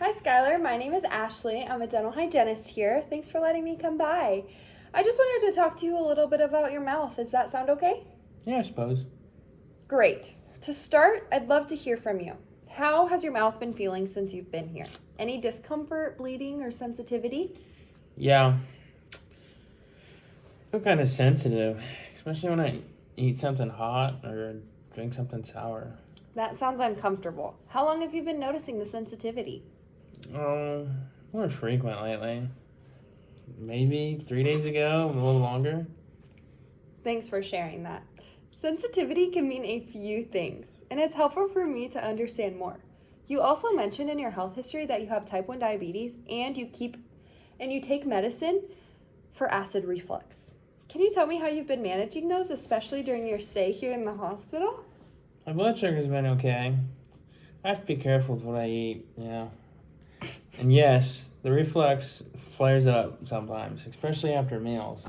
Hi, Skylar. My name is Ashley. I'm a dental hygienist here. Thanks for letting me come by. I just wanted to talk to you a little bit about your mouth. Does that sound okay? Yeah, I suppose. Great. To start, I'd love to hear from you. How has your mouth been feeling since you've been here? Any discomfort, bleeding, or sensitivity? Yeah, I feel kind of sensitive, especially when I eat something hot or drink something sour. That sounds uncomfortable. How long have you been noticing the sensitivity? Um, More frequent lately. Maybe 3 days ago, a little longer. Thanks for sharing that. Sensitivity can mean a few things, and it's helpful for me to understand more. You also mentioned in your health history that you have type 1 diabetes and you take medicine for acid reflux. Can you tell me how you've been managing those, especially during your stay here in the hospital? My blood sugar's been okay. I have to be careful with what I eat. And yes, the reflux flares up sometimes, especially after meals.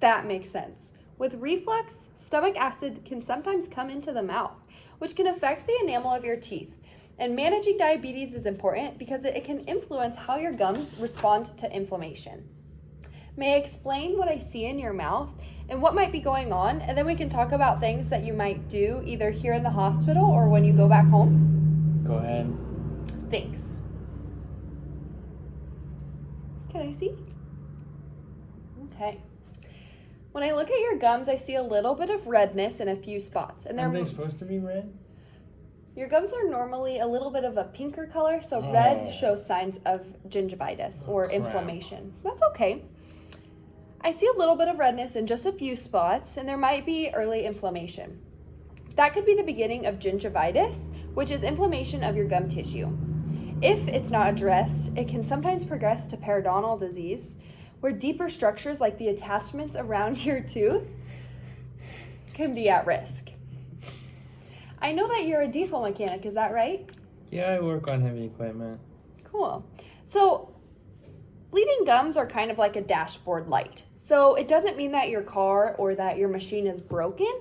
That makes sense. With reflux, stomach acid can sometimes come into the mouth, which can affect the enamel of your teeth. And managing diabetes is important because it can influence how your gums respond to inflammation. May I explain what I see in your mouth and what might be going on, and then we can talk about things that you might do either here in the hospital or when you go back home? Go ahead. Thanks. Can I see? Okay. When I look at your gums, I see a little bit of redness in a few spots. And Aren't they supposed to be red? your gums are normally a little bit of a pinker color, so red Oh. shows signs of gingivitis or crap. inflammation. That's okay. I see a little bit of redness in just a few spots, and there might be early inflammation. That could be the beginning of gingivitis, which is inflammation of your gum tissue. If it's not addressed, it can sometimes progress to periodontal disease, where deeper structures like the attachments around your tooth can be at risk. I know that you're a diesel mechanic, is that right? Yeah, I work on heavy equipment. Cool. So, bleeding gums are kind of like a dashboard light. So, it doesn't mean that your car or that your machine is broken,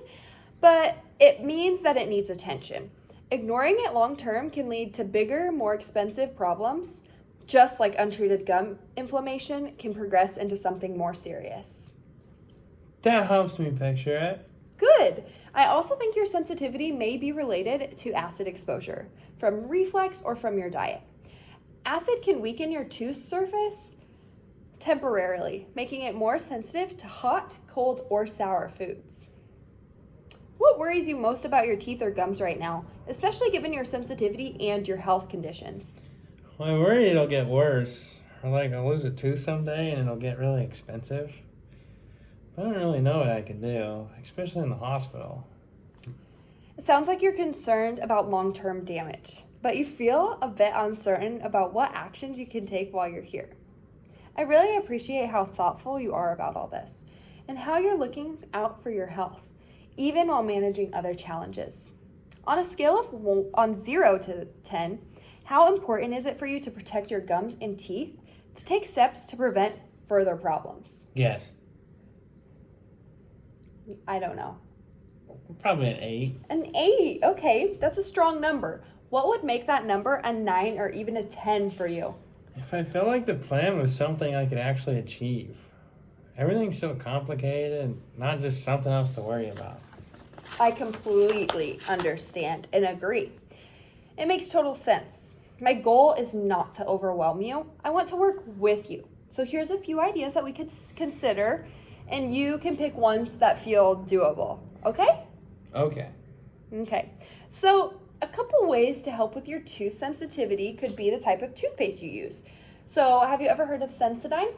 but it means that it needs attention. Ignoring it long term can lead to bigger, more expensive problems, just like untreated gum inflammation can progress into something more serious. That helps me picture it. Good. I also think your sensitivity may be related to acid exposure from reflux or from your diet. Acid can weaken your tooth surface temporarily, making it more sensitive to hot, cold, or sour foods. What worries you most about your teeth or gums right now, especially given your sensitivity and your health conditions? Well, I worry it'll get worse. Or like I'll lose a tooth someday and it'll get really expensive. But I don't really know what I can do, especially in the hospital. It sounds like you're concerned about long-term damage, but you feel a bit uncertain about what actions you can take while you're here. I really appreciate how thoughtful you are about all this and how you're looking out for your health, even while managing other challenges. On a scale of 0 to 10, how important is it for you to protect your gums and teeth to take steps to prevent further problems? Yes, I don't know. probably an 8. An 8, okay, that's a strong number. What would make that number a 9 or even a 10 for you? If I felt like the plan was something I could actually achieve. Everything's so complicated, not just something else to worry about. I completely understand and agree. It makes total sense. My goal is not to overwhelm you. I want to work with you. So here's a few ideas that we could consider, and you can pick ones that feel doable. Okay? Okay. Okay. So a couple ways to help with your tooth sensitivity could be the type of toothpaste you use. So have you ever heard of Sensodyne?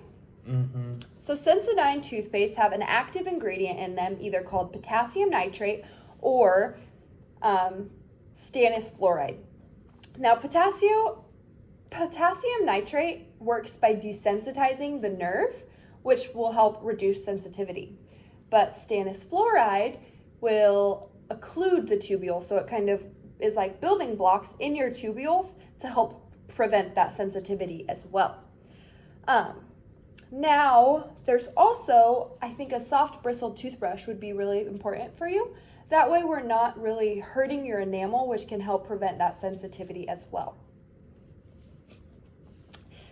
Mm-hmm. So Sensodyne toothpaste have an active ingredient in them, either called potassium nitrate or stannous fluoride. Now, potassium nitrate works by desensitizing the nerve, which will help reduce sensitivity. But stannous fluoride will occlude the tubule, so it kind of is like building blocks in your tubules to help prevent that sensitivity as well. Now, there's also, I think a soft bristled toothbrush would be really important for you. That way we're not really hurting your enamel, which can help prevent that sensitivity as well.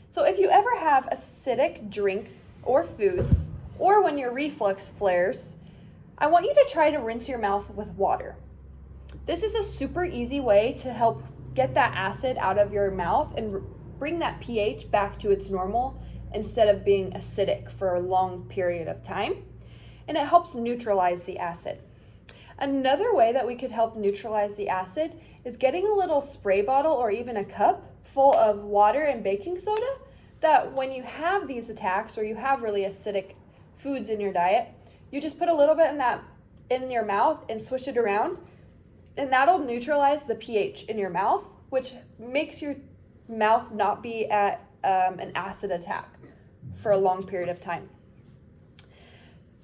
So if you ever have acidic drinks or foods, or when your reflux flares, I want you to try to rinse your mouth with water. This is a super easy way to help get that acid out of your mouth and bring that pH back to its normal instead of being acidic for a long period of time. And it helps neutralize the acid. Another way that we could help neutralize the acid is getting a little spray bottle or even a cup full of water and baking soda, that when you have these attacks or you have really acidic foods in your diet, you just put a little bit in your mouth and swish it around, and that'll neutralize the pH in your mouth, which makes your mouth not be at an acid attack for a long period of time.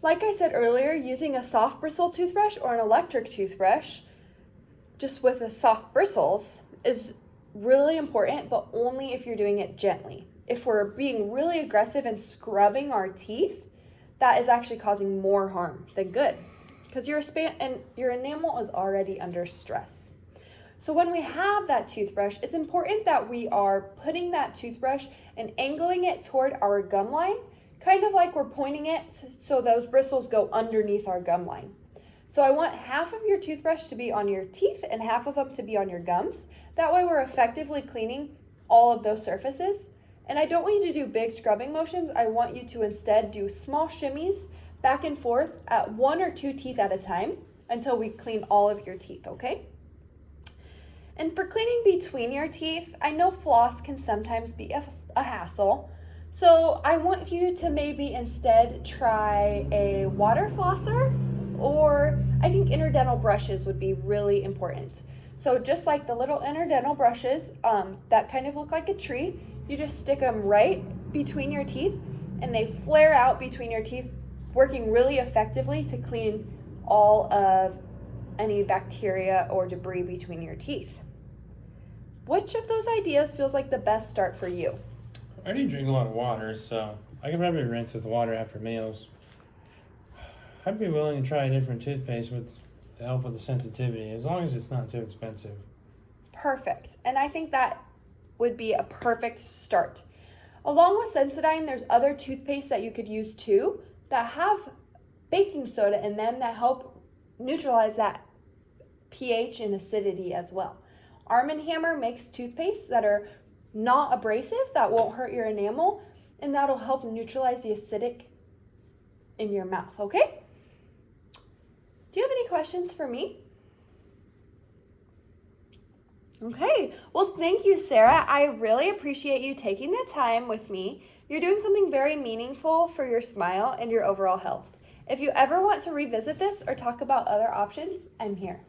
Like I said earlier, using a soft bristle toothbrush or an electric toothbrush, just with the soft bristles, is really important, but only if you're doing it gently. If we're being really aggressive and scrubbing our teeth, that is actually causing more harm than good, because your enamel is already under stress. So when we have that toothbrush, it's important that we are putting that toothbrush and angling it toward our gum line, kind of like we're pointing it so those bristles go underneath our gum line. So I want half of your toothbrush to be on your teeth and half of them to be on your gums. That way we're effectively cleaning all of those surfaces. And I don't want you to do big scrubbing motions. I want you to instead do small shimmies back and forth at 1 or 2 teeth at a time until we clean all of your teeth, okay? And for cleaning between your teeth, I know floss can sometimes be a hassle. So I want you to maybe instead try a water flosser, or I think interdental brushes would be really important. So just like the little interdental brushes that kind of look like a tree, you just stick them right between your teeth and they flare out between your teeth, working really effectively to clean all of any bacteria or debris between your teeth. Which of those ideas feels like the best start for you? I do drink a lot of water, so I could probably rinse with water after meals. I'd be willing to try a different toothpaste to help with the sensitivity, as long as it's not too expensive. Perfect. And I think that would be a perfect start. Along with Sensodyne, there's other toothpaste that you could use too that have baking soda in them that help neutralize that pH and acidity as well. Arm & Hammer makes toothpastes that are not abrasive, that won't hurt your enamel, and that'll help neutralize the acidic in your mouth, okay? Do you have any questions for me? Okay, well, thank you, Sarah. I really appreciate you taking the time with me. You're doing something very meaningful for your smile and your overall health. If you ever want to revisit this or talk about other options, I'm here.